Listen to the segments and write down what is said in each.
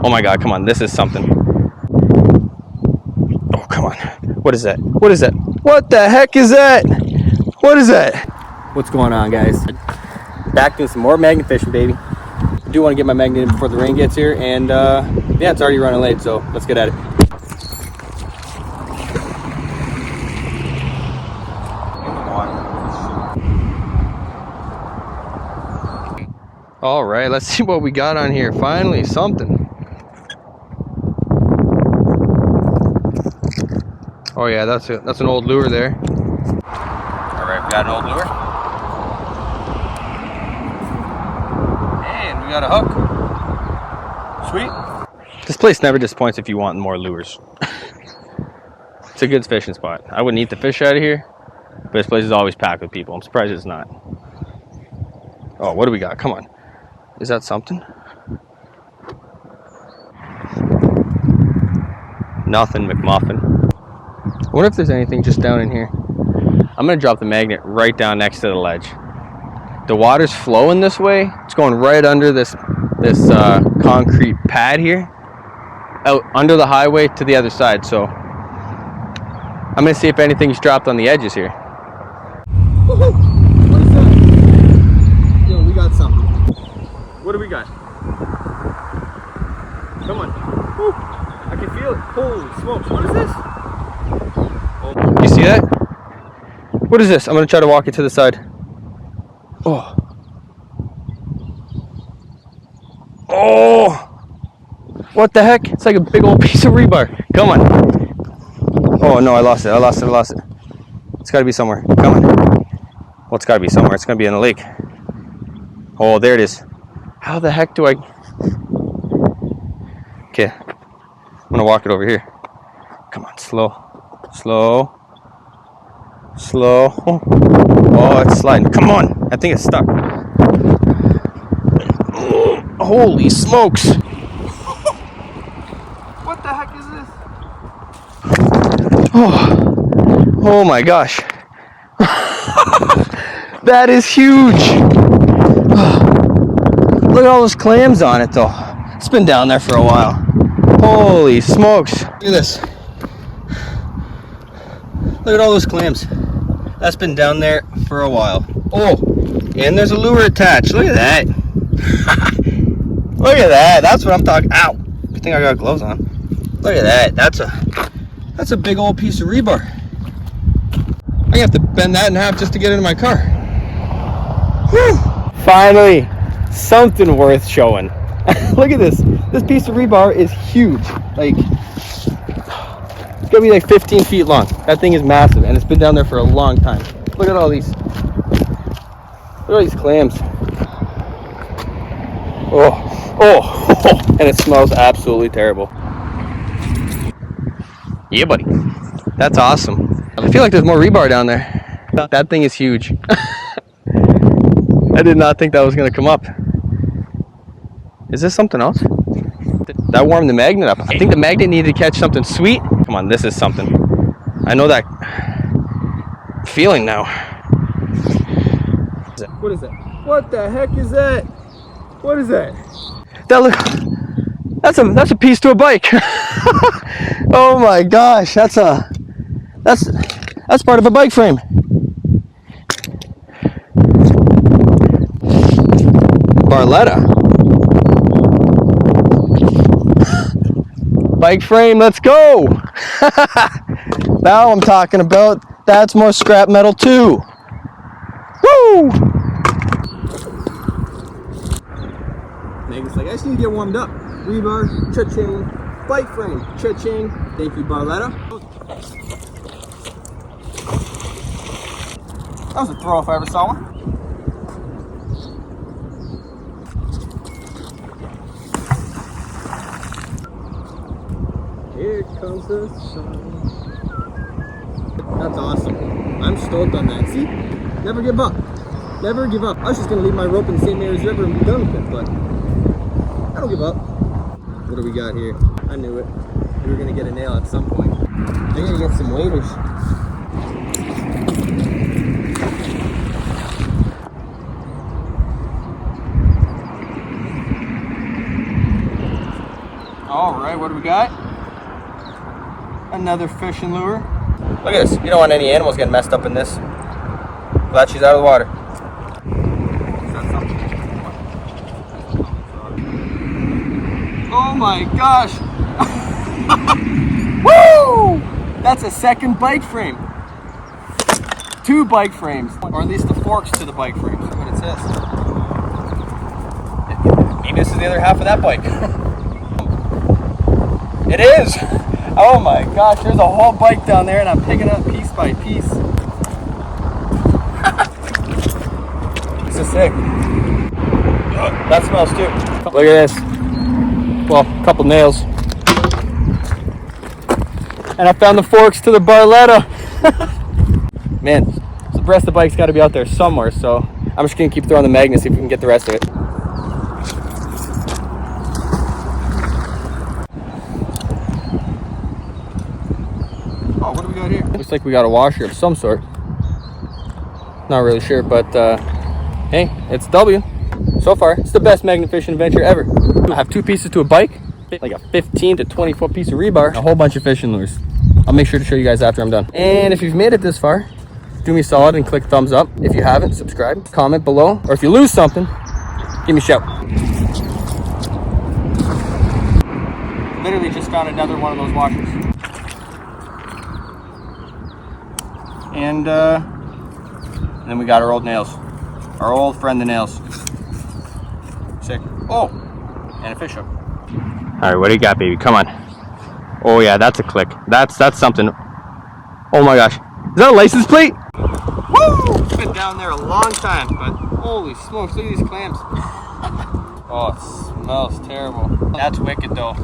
Oh my God, come on, this is something. Oh, come on. What is that? What is that? What the heck is that? What is that? What's going on, guys? Back doing some more magnet fishing, baby. I do want to get my magnet in before the rain gets here, and yeah, it's already running late, so let's get at it. All right, let's see what we got on here. Finally, something. Oh yeah, that's an old lure there. All right, we got an old lure. And we got a hook. Sweet. This place never disappoints if you want more lures. It's a good fishing spot. I wouldn't eat the fish out of here, but this place is always packed with people. I'm surprised it's not. Oh, what do we got? Come on. Is that something? Nothing, McMuffin. I wonder if there's anything just down in here. I'm gonna drop the magnet right down next to the ledge. The water's flowing this way. It's going right under this concrete pad here, out under the highway to the other side. So I'm gonna see if anything's dropped on the edges here. Woohoo! What is that? Yo, we got something. What do we got? Come on. Woo. I can feel it. Holy smokes. What is this? Oh. You see that? What is this? I'm going to try to walk it to the side. Oh. Oh. What the heck? It's like a big old piece of rebar. Come on. Oh no, I lost it. It's got to be somewhere. Come on. Well, it's got to be somewhere. It's going to be in the lake. Oh, there it is. How the heck do I... Okay, I'm gonna walk it over here. Come on, slow. Oh, it's sliding. Come on, I think it's stuck. Holy smokes. What the heck is this? Oh my gosh. That is huge. Look at all those clams on it though. It's been down there for a while. Holy smokes. Look at this. Look at all those clams. That's been down there for a while. Oh, and there's a lure attached. Look at that. Look at that. That's what I'm talking. Ow. Good thing I got gloves on. Look at that. That's a big old piece of rebar. I'm gonna have to bend that in half just to get into my car. Whew. Finally. Something worth showing. Look at this. This piece of rebar is huge. Like, it's gonna be like 15 feet long. That thing is massive, and it's been down there for a long time. Look at all these. Look at all these clams. Oh, and it smells absolutely terrible. Yeah, buddy. That's awesome. I feel like there's more rebar down there. That thing is huge. I did not think that was gonna come up. Is this something else? That warmed the magnet up. I think the magnet needed to catch something sweet. Come on, this is something. I know that feeling now. What is that? What the heck is that? What is that? That's a piece to a bike. Oh my gosh, that's part of a bike frame. Barletta. Bike frame, let's go. Now I'm talking about, that's more scrap metal too. Woo! Megan's like, I just need to get warmed up. Rebar, cha-ching, bike frame, cha-ching. Thank you, Barletta. That was a throw if I ever saw one. Here comes the sun. That's awesome. I'm stoked on that. See? Never give up. Never give up. I was just going to leave my rope in the St. Mary's River and be done with it, but I don't give up. What do we got here? I knew it. We were going to get a nail at some point. I'm going to get some waders. All right, what do we got? Another fishing lure. Look at this. You don't want any animals getting messed up in this. Glad she's out of the water. Oh my gosh. Woo! That's a second bike frame. 2 bike frames, or at least the forks to the bike frames. That's what it says. Maybe this is the other half of that bike. It is! Oh my gosh, there's a whole bike down there and I'm picking up piece by piece. This is sick. That smells too. Look at this. Well, a couple nails. And I found the forks to the Barletta. Man, the rest of the bike's got to be out there somewhere, so I'm just going to keep throwing the magnet, see if we can get the rest of it. Oh, what do we got here? Looks like we got a washer of some sort. Not really sure, but hey, it's W. So far, it's the best magnet fishing adventure ever. I have 2 pieces to a bike, like a 15 to 20 foot piece of rebar, a whole bunch of fishing lures. I'll make sure to show you guys after I'm done. And if you've made it this far, do me a solid and click thumbs up. If you haven't, subscribe, comment below, or if you lose something, give me a shout. Literally just found another one of those washers. And then we got our old nails. Our old friend, the nails. Sick. Oh, and a fish hook. All right, what do you got, baby? Come on. Oh yeah, that's a click. That's something. Oh my gosh, is that a license plate? Woo! It's been down there a long time, but holy smokes, look at these clams. Oh, it smells terrible. That's wicked though.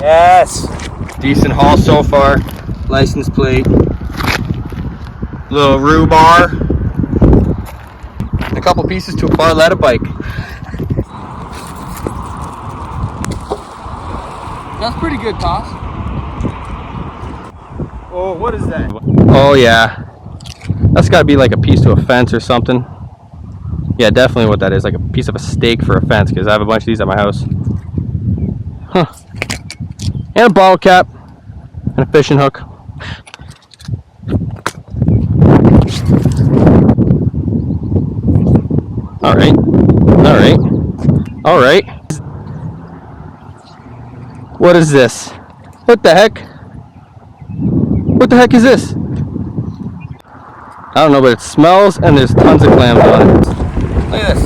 Yes. Decent haul so far. License plate. Little rhubarb. A couple pieces to a Barletta bike. That's pretty good toss. Oh, what is that? Oh yeah. That's gotta be like a piece to a fence or something. Yeah, definitely what that is, like a piece of a stake for a fence, because I have a bunch of these at my house. Huh. And a bottle cap. And a fishing hook. Alright. Alright. Alright. What is this? What the heck? What the heck is this? I don't know, but it smells and there's tons of clams on it. Look at this.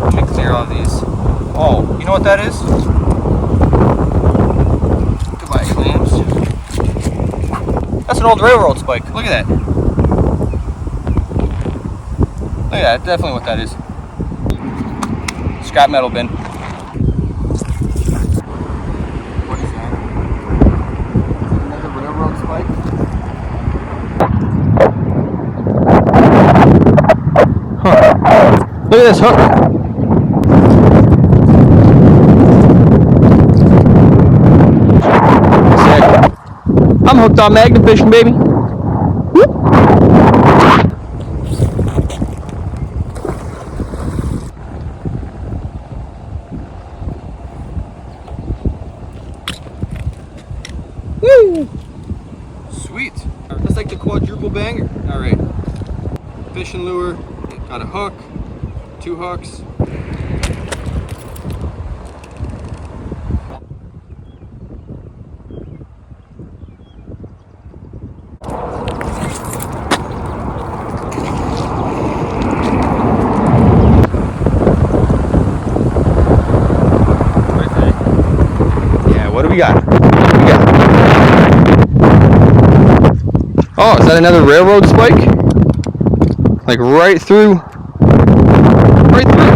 Let me clear all these. Oh, you know what that is? Goodbye, clams. That's an old railroad spike. Look at that. Look at that. Definitely what that is. Scrap metal bin. What is that? Another railroad spike? Huh. Look at this hook. Sick. I'm hooked on magnet fishing, baby. Whoop. Woo! Sweet. That's like the quadruple banger. All right. Fishing lure. Got a hook. 2 hooks. What do we got? Oh, is that another railroad spike? Like right through. Right through.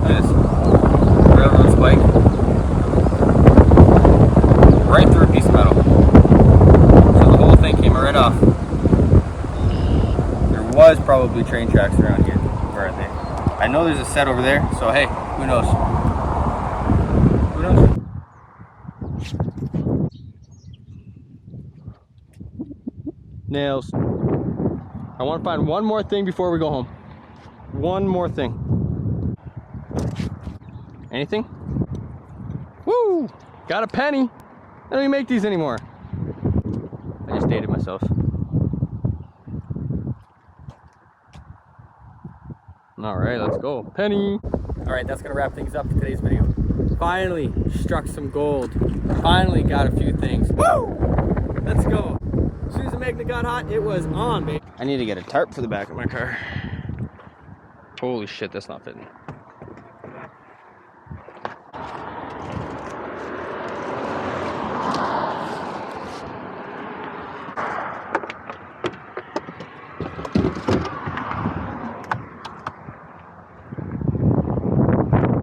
This railroad spike. Right through a piece of metal. So the whole thing came right off. There was probably train tracks around here. Where are they? I know there's a set over there, so hey, who knows? Nails. I want to find one more thing before we go home. One more thing. Anything? Woo! Got a penny. I don't even make these anymore. I just dated myself. All right, let's go. Penny. All right, that's gonna wrap things up for today's video. Finally struck some gold. Finally got a few things. Woo! Let's go. As soon as the magnet got hot, it was on, baby. I need to get a tarp for the back of my car. Holy shit, that's not fitting.